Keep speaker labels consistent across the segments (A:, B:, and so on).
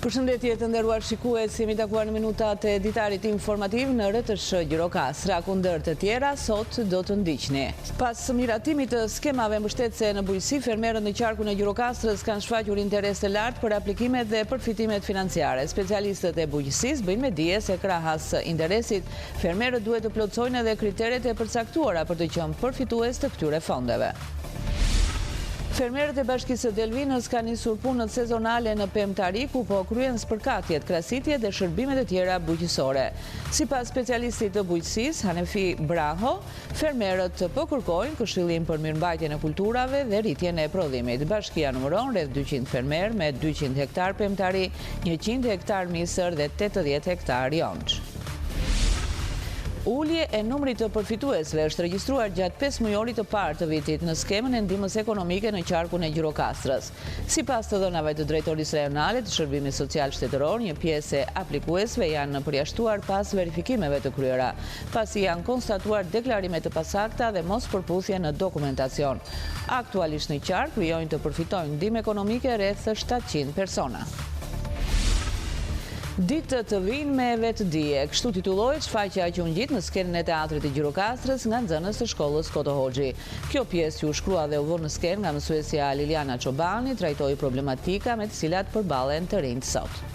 A: Përshëndetje të nderuar shikues, jemi takuar në minutat e ditarit informativ në RTS Gjirokastra. Kundër të tjera, sot do të ndiqni. Pas miratimit të skemave mbështetëse në bujqësi, fermerët në qarkun e Gjirokastrës kanë shfaqur interes të lartë për aplikimet dhe përfitimet financiare. Specialistët e bujqësisë bëjnë me dije se krahas interesit, fermerët duhet të plotësojnë edhe kriteret e përcaktuara për të qenë përfitues të këtyre fondeve. Fermerët e Bashkisë së Delvinës kanë nisur punët sezonale në pemtari, ku po kryen spërkatjet, krasitje dhe shërbimet e tjera bujqësore. Sipas specialistit të bujqësisë, Hanefi Braho, fermerët po kërkojnë këshillim për mirëmbajtjen e kulturave dhe rritjen e prodhimit. Bashkia numëron rreth 200 fermerë me 200 hektar pemtari, 100 hektar misër dhe 80 hektar jonç. Ulje e numrit të përfituesve është regjistruar gjatë 5 mujorit të parë të vitit në skemën e ndihmës ekonomike në qarkun e Gjirokastrës. Sipas të dhënave të drejtorisë rajonale të shërbimit social shtetëror, një pjesë e aplikuesve janë përjashtuar pas verifikimeve të kryera, pasi janë konstatuar deklarime të pasakta dhe mos përputhje në dokumentacion. Aktualisht në qark vijojnë të përfitojnë ndihmë ekonomike rreth 700 persona. Ditë të vinë me vetëdije, kështu titullohet shfaqja që u ngjit në skenën e teatrit të Gjirokastrës nga nxënës të shkollës Koto Hoxhi. Kjo pjesë që u shkrua dhe u vë në skenë nga mësuesja Liliana Çobani trajtoi problematika me të cilat përballen të rinjt sot.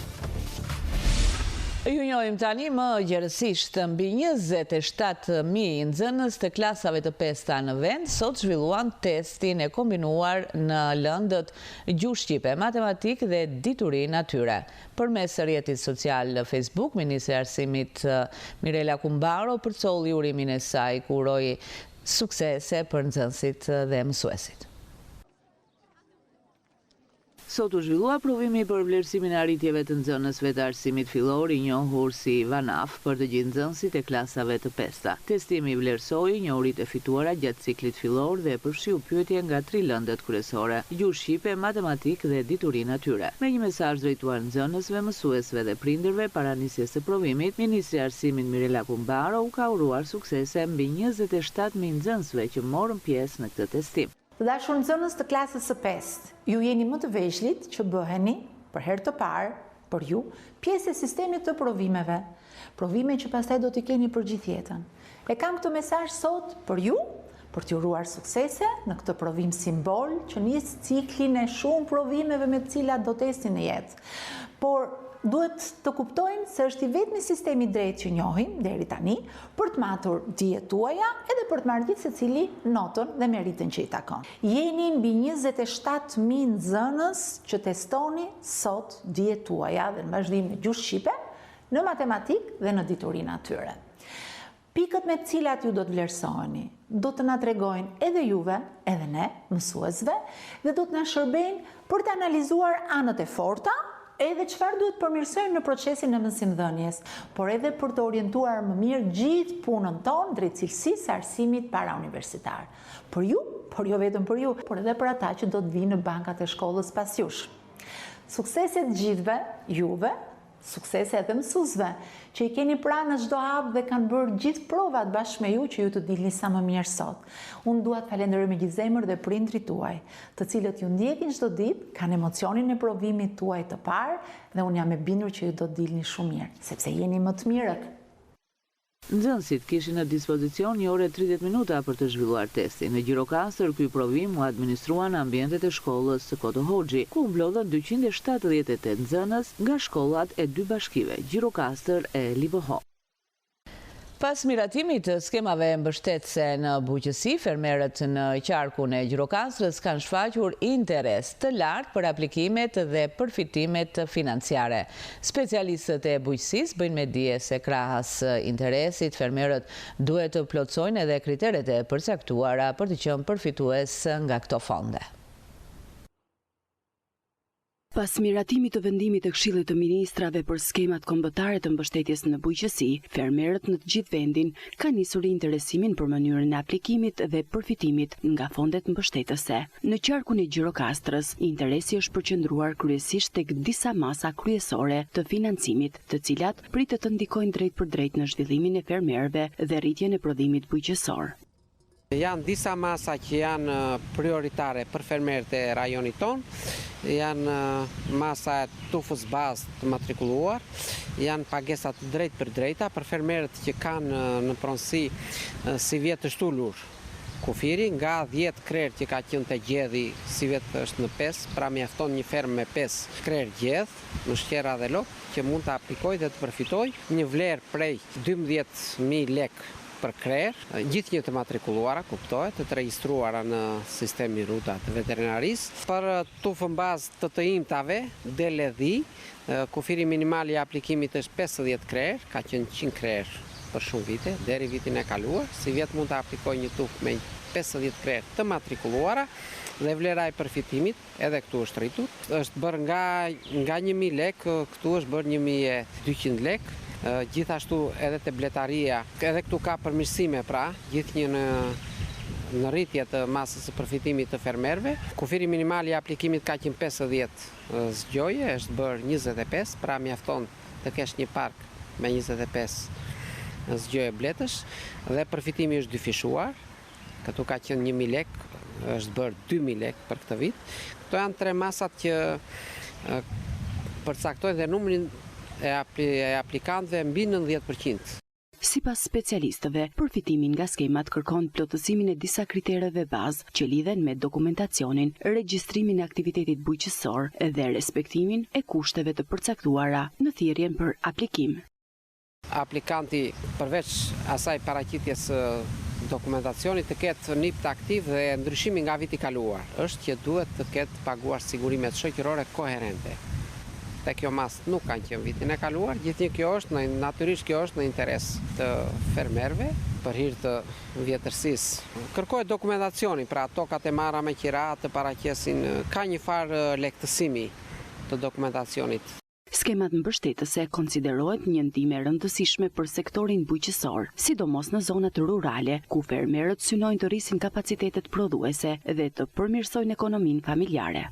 A: Ju njohim tani më gjerësisht, mbi 27.000 nxënës të klasave të pesta në vend sot zhvilluan testin e kombinuar në lëndët gjuhë shqipe, matematik dhe dituri natyre. Përmes rrjetit social Facebook, Ministri i Arsimit Mirela Kumbaro përcolli urimin e saj, ku uroi suksese për nxënësit dhe mësuesit. Sot u zhvillua provimi për vlerësimin e arritjeve të nxënësve të arsimit fillor, i njohur si VANAF, për të gjithë nxënësit e klasave të pesta. Testimi vlerësoi njohuritë e fituara gjatë ciklit fillor dhe përfshiu pyetje nga 3 lëndët kryesore: gjuhë shqipe, matematik dhe dituri natyre. Me një mesazh drejtuar nxënësve, mësuesve dhe prindërve para nisjes së provimit, Ministri i Arsimit Mirela Kumbaro u ka uruar suksese mbi 27.000 nxënësve që morën pjesë në këtë testim.
B: Të dashur nxënës të klasës së 5, ju jeni më të veçlit që bëheni, për herë të parë, për ju, pjesë e sistemit të provimeve. Provime që pastaj do t'i keni për gjithë jetën. E kam këtë mesazh sot për ju, për t'ju uruar suksese në këtë provim simbol që nis ciklin e shumë provimeve me të cilat do testin në jetë. Por duhet të kuptojmë se është i vetmi sistemi drejt që njohim deri tani për të matur dijet tuaja edhe për të marrë gjithë secili notën dhe meritën që i takon. Jeni mbi 27.000 nxënës që testoni sot dijet tuaja dhe në vazhdim në gjuhë shqipe, në matematik dhe në dituri natyre. Pikët me të cilat ju do të vlerësoheni do të na tregojnë edhe juve, edhe ne, mësuesve, dhe do të na shërbejnë për të analizuar anët e forta edhe çfarë duhet përmirësojmë në procesin e mësimdhënies, por edhe për të orientuar më mirë gjithë punën tonë drejt cilësisë së arsimit parauniversitar. Për ju, por jo vetëm për ju, por edhe për ata që do të vinë në bankat e shkollës pas jush. Suksese të gjithëve, juve, suksese edhe mësuesve, që i keni pranë në çdo hap dhe kanë bërë gjithë provat bashkë me ju që ju të dilni sa më mirë sot. Unë dua të falenderoj me gjithë zemër dhe prindrit tuaj, të cilët ju ndjekin çdo ditë, kanë emocionin e provimit tuaj të parë dhe unë jam e bindur që ju do të dilni shumë mirë, sepse jeni më të mirët.
A: Nxënësit kishin në dispozicion 1 orë e 30 minuta për të zhvilluar testin. Në Gjirokastër, ky provim u administrua në ambientet e shkollës së Koto Hoxhi, ku mblodhen 278 nxënës nga shkollat e 2 bashkive, Gjirokastër e Liboho. Pas miratimit të skemave mbështetëse në bujqësi, fermerët në qarkun e Gjirokastrës kanë shfaqur interes të lartë për aplikimet dhe përfitimet financiare. Specialistët e bujqësisë bëjnë me dije se krahas interesit, fermerët duhet të plotësojnë edhe kriteret e përcaktuara për të qenë përfitues nga këto fonde.
C: Pas miratimit të vendimit të Këshillit të Ministrave për skemat kombëtare të mbështetjes në bujqësi, fermerët në të gjithë vendin kanë nisur interesimin për mënyrën e aplikimit dhe përfitimit nga fondet mbështetëse. Në qarkun e Gjirokastrës, interesi është përqendruar kryesisht tek disa masa kryesore të financimit, të cilat pritet të ndikojnë drejt për drejt në zhvillimin e fermerëve dhe rritjen e prodhimit bujqësor.
D: Janë disa masa që janë prioritare për fermerët e rajonit tonë, janë masa e tufës bazë të matrikuluar, janë pagesat drejt për drejta për fermerët që kanë në pronësi si vjetë të shtullur kufiri, nga 10 krerë që ka qenë të gjedhi si vjetë është në 5, pra mjafton një fermë me 5 krerë gjedh në shqera dhe lopë, që mund të aplikoj dhe të përfitoj një vlerë prej 12.000 lek për krerë, gjithë një të matrikuluara, kuptohet, të registruara në sistemi ruta të veterinarisë. Për tufën bazë të të imtave, DLDI, kufiri minimal i aplikimit është 50 krerë, ka qenë 100 krerë për shumë vite, deri vitin e kaluar. Si vjetë mund të aplikoj një tufë me 50 krerë të matrikuluara, dhe vlera e përfitimit, edhe këtu është rritur, është bërë nga 1.000 lek, këtu është bërë 1.200 lek, gjithashtu edhe te bletaria, edhe këtu ka përmirësime pra, gjithë një në rritje të masës së përfitimit të fermerëve. Kufiri minimal i aplikimit ka qenë 50 zgjoje, është bërë 25, pra mjafton të kesh një park me 25 zgjoje bletësh, dhe përfitimi është dyfishuar, këtu ka qenë 1.000 lek, është bërë 2.000 lek për këtë vit. Këto janë 3 masat që përcaktojnë dhe numrin e aplikantëve mbi 90%.
C: Sipas specialistëve, përfitimin nga skemat kërkon plotësimin e disa kritereve bazë që lidhen me dokumentacionin, regjistrimin e aktivitetit bujqësor dhe respektimin e kushteve të përcaktuara në thirrjen për aplikim.
D: Aplikanti përveç asaj paraqitjes dokumentacionit të ketë NIPT aktiv dhe ndryshimi nga viti kaluar, është që duhet të ketë paguar sigurimet shoqërore koherente. Te kjo mas nuk kanë qenë vitin e kaluar, gjithnjë kjo është, natyrisht kjo është në interes të fermerëve, për hir të vjetërsisë. Kërkohet dokumentacioni, pra tokat e marra me qira të paraqesin, ka një farë lehtësimi të dokumentacionit.
C: Skemat mbështetëse konsiderohet një ndihmë e rëndësishme për sektorin bujqësor, sidomos në zonat rurale, ku fermerët synojnë të rrisin kapacitetet prodhuese dhe të përmirësojnë ekonominë familjare.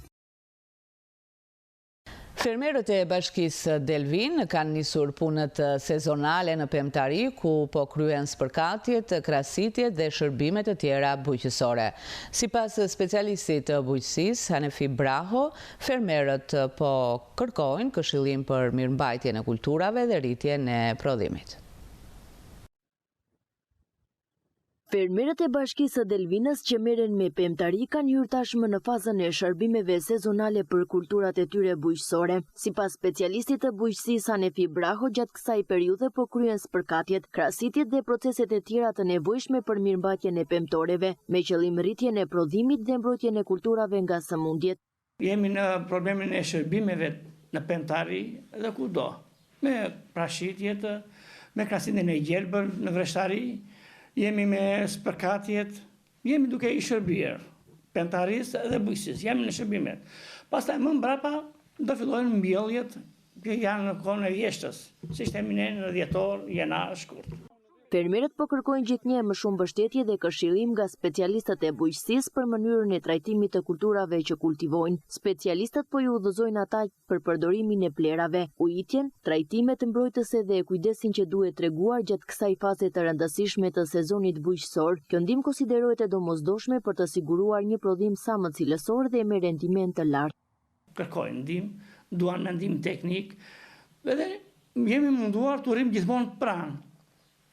A: Fermerët e bashkisë Delvin kanë nisur punët sezonale në pemtari, ku po kryen spërkatjet, krasitjet dhe shërbimet të tjera bujqësore. Sipas specialistit të bujqësisë, Hanefi Braho, fermerët po kërkojnë këshillim për mirëmbajtjen e kulturave dhe rritjen e prodhimit.
E: Fermerët e bashkisë së Delvinës që merren me pemtari kanë hyrë tashmë në fazën e shërbimeve sezonale për kulturat e tyre bujqësore. Sipas specialistit të bujqësisë Hanefi Braho, gjatë kësaj periudhe po kryen spërkatjet, krasitjet dhe proceset e tjera të nevojshme për mirëmbajtjen e pemtoreve, me qëllim rritjen e prodhimit dhe mbrojtjen e kulturave nga sëmundjet.
F: Jemi në problemin e shërbimeve në pemtari dhe kudo, me prashitjet, me krasitjen e gjelbër në vreshtari, jemi me spërkatjet, jemi duke i shërbyer pemtarisë dhe bujqësisë, jemi në shërbimet. Pastaj më mbrapa do fillojnë mbjelljet që janë në kohën e vjeshtës, siç themi ne në dhjetor, janar, shkurt.
E: Fermerët po kërkojnë gjithnjë më shumë mbështetje dhe këshillim nga specialistët e bujqësisë për mënyrën e trajtimit të kulturave që kultivojnë. Specialistët po i udhëzojnë ata për përdorimin e plerave, ujitjen, trajtimet mbrojtëse dhe kujdesin që duhet treguar gjatë kësaj faze të rëndësishme të sezonit bujqësor. Kjo ndihmë konsiderohet e domosdoshme për të siguruar një prodhim sa më cilësor dhe me rendiment të lartë.
F: Kërkojnë ndihmë, duan mendim teknik, dhe jemi munduar të rrim gjithmonë pranë.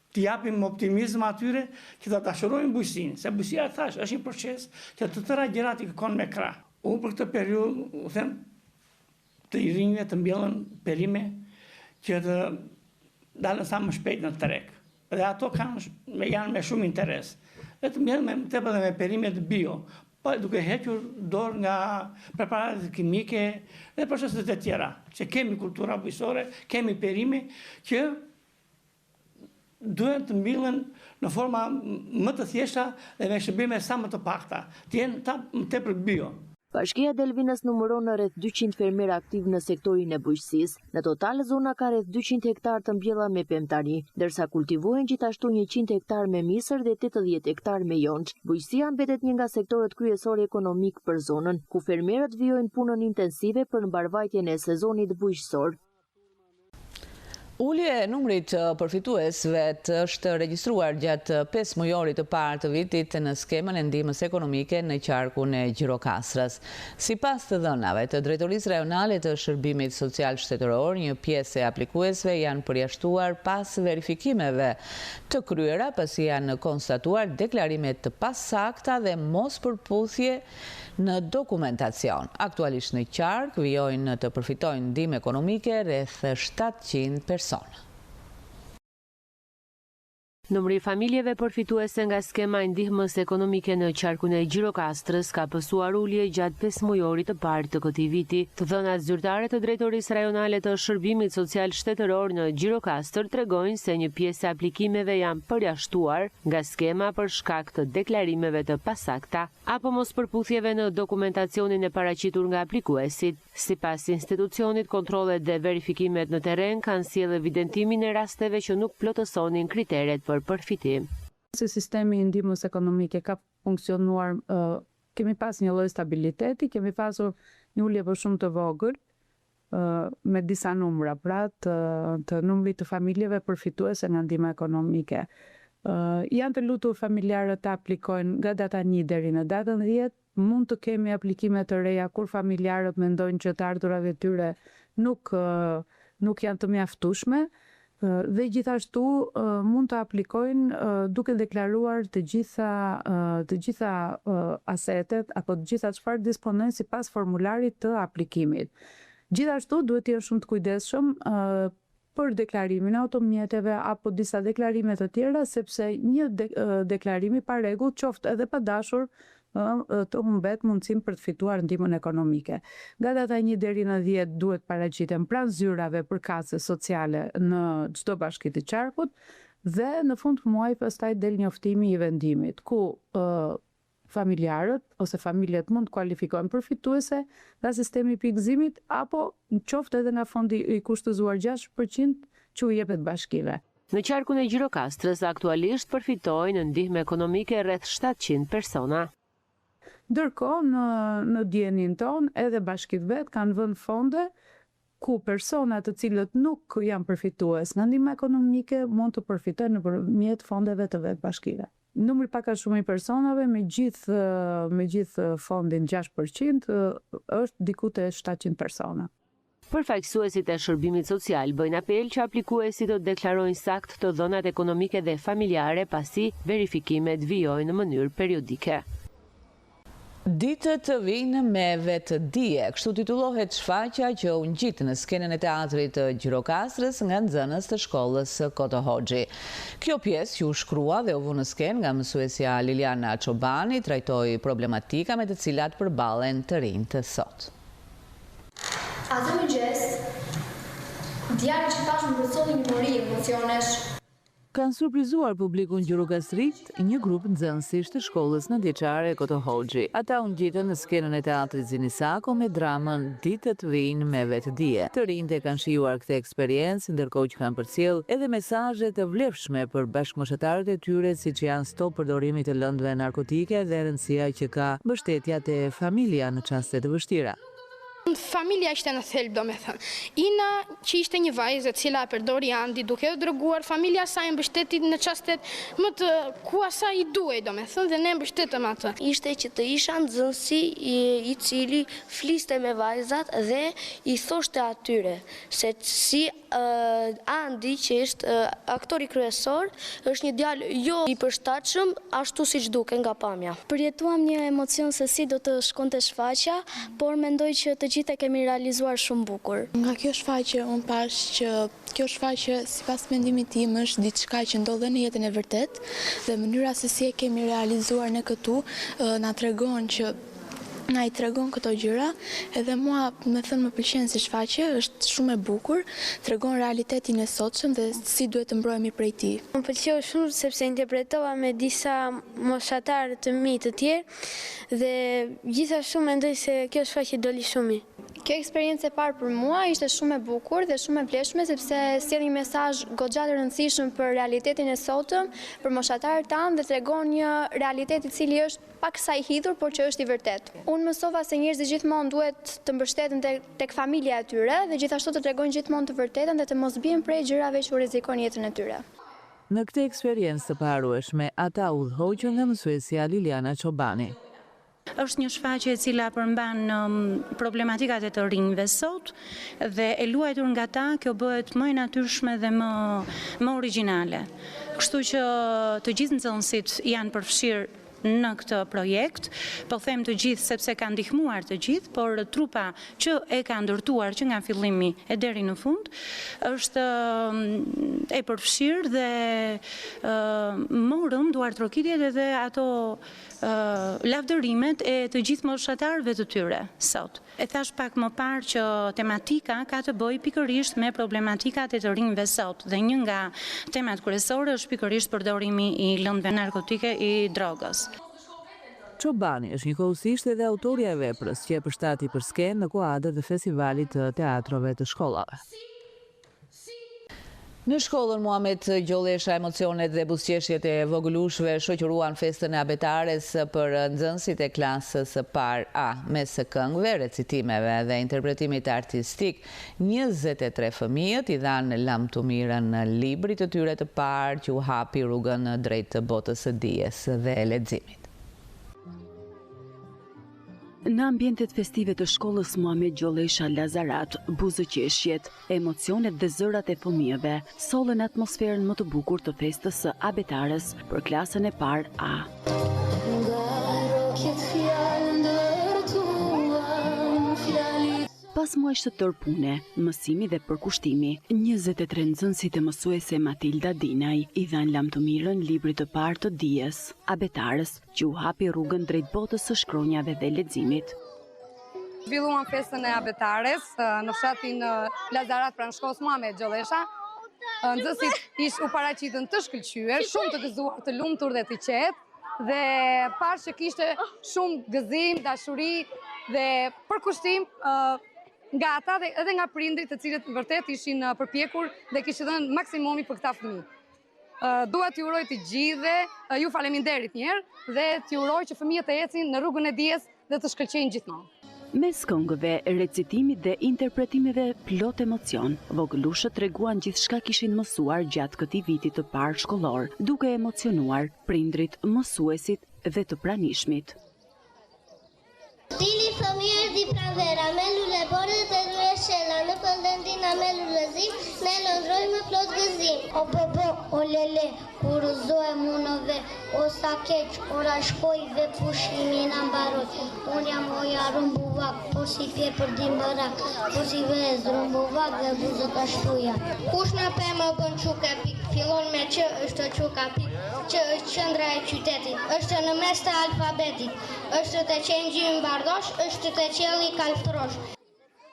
F: Të japim optimizëm atyre që të dashurojnë bujqësinë, se bujqësia, thash, është një proces që të tëra gjërat i kërkon me krah. Unë për këtë periudhë, them, të i rinjve të mbjellën perime që të dalën sa më shpejt në treg. Dhe ato janë me shumë interes. Dhe të mbjellën tepër dhe me perime të bio, duke hequr dorë nga preparatet kimike dhe proceset e tjera, që kemi kultura bujqësore, kemi perime që duhet të mbillen në forma më të thjeshta dhe me shërbime sa më të pakta, të jenë tepër bio.
E: Bashkia Delvinës numëron rreth 200 fermerë aktiv në sektorin e bujqësisë. Në total, zona ka rreth 200 hektar të mbjella me pemtari, ndërsa kultivohen gjithashtu 100 hektar me misër dhe 80 hektar me jonç. Bujqësia mbetet një nga sektorët kryesor ekonomik për zonën, ku fermerët vijojnë punën intensive për mbarvajtjen e sezonit bujqësor.
A: Ulje e numrit përfituesve është regjistruar gjatë 5 mujorit të parë të vitit në skemën e ndihmës ekonomike në qarkun e Gjirokastrës. Sipas të dhënave të Drejtorisë Rajonale të Shërbimit Social Shtetëror, një pjesë e aplikuesve janë përjashtuar pas verifikimeve të kryera, pasi janë konstatuar deklarime të pasakta dhe mos përputhje në dokumentacion. Aktualisht në qark vijojnë të përfitojnë ndihmë ekonomike rreth 700 persona.
E: Numri i familjeve përfituese nga skema e ndihmës ekonomike në qarkun e Gjirokastrës ka pësuar ulje gjatë 5 mujorit të parë të këtij viti. Të dhënat zyrtare të Drejtorisë Rajonale të Shërbimit Social Shtetëror në Gjirokastër tregojnë se një pjesë e aplikimeve janë përjashtuar nga skema për shkak të deklarimeve të pasakta apo mos përputhjeve në dokumentacionin e paraqitur nga aplikuesit. Sipas institucionit, kontrollet dhe verifikimet në terren kanë sjellë evidentimin e rasteve që nuk plotësonin kriteret për përfitim.
G: Si sistemi i ndihmës ekonomike ka funksionuar, kemi pas një lloj stabiliteti, kemi pasur një ulje për shumë të vogël me disa numra, pra të numrit të familjeve përfituese nga ndihma ekonomike. Janë të lutur familjarët të aplikojnë nga data 1 deri në datën 10, mund të kemi aplikime të reja kur familjarët mendojnë që të ardhurat e tyre nuk janë të mjaftueshme. Dhe gjithashtu mund të aplikojnë duke deklaruar të gjitha asetet apo të gjitha çfarë disponojnë sipas formularit të aplikimit. Gjithashtu duhet të jenë shumë të kujdesshëm për deklarimin e automjeteve apo disa deklarime të tjera, sepse një deklarimi pa rregull, qoftë edhe pa dashur, të humbet mundësinë për të fituar ndihmën ekonomike. Nga data 1 deri në 10 duhet paraqiten pranë zyrave përkatëse sociale në çdo bashki të qarkut dhe në fund të muajit pastaj del njoftimi i vendimit, ku familjarët ose familjet mund të kualifikohen përfituese nga sistemi i pikëzimit apo qoftë edhe nga fondi i kushtëzuar 6% që u jepet bashkive.
E: Në qarkun e Gjirokastrës aktualisht përfitojnë ndihmë ekonomike rreth 700 persona.
G: Ndërkohë në dienin ton edhe bashkitë vet kanë vënë fonde ku persona të cilët nuk janë përfitues nga ndihma ekonomike mund të përfitojnë nëpërmjet fondeve të vet bashkive. Numri pak a shumë i personave me gjithë fondin 6% është diku te 700 persona.
E: Përfaqësuesit e shërbimit social bëjnë apel që aplikuesit të deklarojnë sakt të dhënat ekonomike dhe familjare pasi verifikimet vijojnë në mënyrë periodike.
A: Ditët vijnë me vetëdije, kështu titullohet shfaqja që u ngjit në skenën e teatrit të Gjirokastrës nga nxënës të shkollës Koto Hoxhi. Kjo pjesë që u shkrua dhe u vënë në skenë nga mësuesja Liliana Çobani trajtoi problematika me të cilat përballen të rinjtë sot.
H: Atë mëngjes, djalë që tash më përsoni një mori emocionesh.
A: Kanë surprizuar publikun gjirokastrik një grup nxënësish të shkollës nëntëjeçare Koto Hoxhi. Ata u ngjitën në skenën e teatrit Zinisako me dramën Ditët vijnë me vetëdije. Të rinjtë e kanë shijuar këtë eksperiencë, ndërkohë që kanë përcjell edhe mesazhe të vlefshme për bashkëmoshatarët e tyre, siç janë stop përdorimit të lëndëve narkotike dhe rëndësia që ka mbështetja te familja në çaste të vështira.
I: Familja ishte në thelb, do me thënë. Ina që ishte një vajzë e cila përdori andi duke u dërguar, familja saj mbështetit në çastet më të ku asaj i duhej, do me thënë, dhe ne mbështetëm atë.
J: Ishte që të isha nxënësi i cili fliste me vajzat dhe i thoshte atyre se si Andi, që është aktori kryesor, është një djalë jo i përshtatshëm ashtu siç duket nga pamja.
K: Përjetuam një emocion se si do të shkonte shfaqja, por mendoj që të gjithë e kemi realizuar shumë bukur.
L: Nga kjo shfaqje unë pash që kjo shfaqje sipas mendimit tim është diçka që ndodhen në jetën e vërtet dhe mënyra se si e kemi realizuar ne këtu na i tregon këto gjëra, edhe mua më pëlqen si shfaqje, është shumë e bukur, tregon realitetin e sotshëm dhe si duhet të mbrohemi prej tij.
M: Më pëlqeu shumë sepse interpretova me disa moshatarë të mi të tjerë dhe gjithashtu mendoj se kjo shfaqje doli shumë mirë.
K: Kjo eksperiencë e parë për mua ishte shumë e bukur dhe shumë e vlefshme sepse sjell një mesazh goxha të rëndësishëm për realitetin e sotëm, për moshatarët tanë dhe tregon një realitet i cili është pak sa i hidhur, por që është i vërtet. Unë mësova se njerëzit gjithmonë duhet të mbështeten tek familja e tyre dhe gjithashtu të tregojnë gjithmonë të vërtetën dhe të mos bien prej gjërave që u rrezikojnë jetën e tyre.
A: Në këtë eksperiencë të parueshme, ata udhëhoqën nga mësuesja Liliana Çobani.
N: Është një shfaqje e cila përmban problematikat e të rinjve sot dhe e luajtur nga ta, kjo bëhet më e natyrshme dhe më origjinale. Kështu që të gjithë nxënësit janë përfshirë në këtë projekt, po them të gjithë sepse kanë ndihmuar të gjithë, por trupa që e ka ndërtuar që nga fillimi e deri në fund është e përfshirë dhe morëm duart trokitjet edhe ato lavdërimet e të gjithë moshatarëve të tyre sot. E thash pak më parë që tematika ka të bëjë pikërisht me problematikat e të rinjve sot dhe një nga temat kryesore është pikërisht përdorimi i lëndëve narkotike i drogës.
A: Çobani është njëkohësisht edhe autorja e veprës që e përshtati për skenë në kuadër të festivalit të teatrove të shkollave. Në shkollën Muhamet Gjolesha, emocionet dhe buzëqeshjet e vogëlushve shoqëruan festën e abetares për nxënësit e klasës së parë A, mes së këngëve, recitimeve dhe interpretimit artistik. 23 fëmijët i dhanë lam të mirën në librit të tyre të parë që u hapi rrugën drejt botës së dijes dhe leximit.
C: Në ambientet festive të shkollës Muhamet Gjolesha Lazarat, buzëqeshjet, emocionet dhe zërat e fëmijëve sollën atmosferën më të bukur të festës së abetares për klasën e parë A. Pas muajsh të tërë pune, mësimi dhe përkushtimi, 23 nxënësit e mësuese Matilda Dinaj i dhanë lam të mirën librit të parë të dijes, abetares, që u hapi rrugën drejt botës së shkronjave dhe leximit.
O: Zhvilluam festën e abetares në fshatin Lazarat pranë shkollës Muhamet Gjolesha. Nxënësit u paraqitën të shkëlqyer, shumë të gëzuar, të lumtur dhe të qetë, dhe parë që kishte shumë gëzim, dashuri dhe përkushtim nga ata dhe edhe nga prindrit të cilët vërtet ishin përpjekur dhe kishin dhënë maksimumi për këta fëmijë. Dua t'ju uroj të gjithëve, ju faleminderit një herë dhe t'ju uroj që fëmijët të ecin në rrugën e dijes dhe të shkëlqejnë gjithmonë.
C: Mes këngëve, recitimit dhe interpretimeve plot emocion, vogëlushët treguan gjithçka kishin mësuar gjatë këtij viti të parë shkollor, duke emocionuar prindrit, mësuesit dhe të pranishmit.
P: Dili fëmijër di pranvera, me lule borët e lule shela, në pëndendina me lulezim, ne lëndrojmë plot gëzim. O bëbë, o lele, kur zoe munove, o sa keq, ora shkoj dhe pushimi në mbarot. Unë jam oja rumbuvak, po si fje për dimbërak, po si vez rumbuvak dhe buzët ashtuja. Kush në pe më bën quka pik, fillon me që është quka pik, që është qëndra e qytetit, është në mes të alfabetit, është të qenjim bardosh, është të qeli kalftrosh.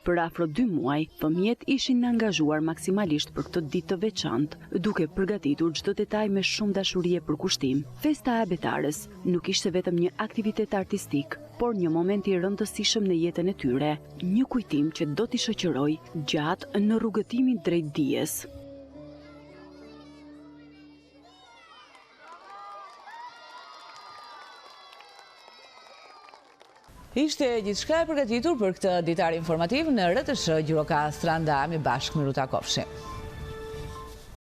C: Për afro 2 muaj, fëmijët ishin angazhuar maksimalisht për këtë ditë të veçantë, duke përgatitur çdo detaj me shumë dashuri e përkushtim. Festa e abetares nuk ishte vetëm një aktivitet artistik, por një moment i rëndësishëm në jetën e tyre, një kujtim që do t'i shoqëroj gjatë në rrugëtimin drejt dijes.
A: Ishte gjithçka e përgatitur për këtë ditar informativ në RTS Gjirokastra, ndahemi bashkë me Ruta Kofshi.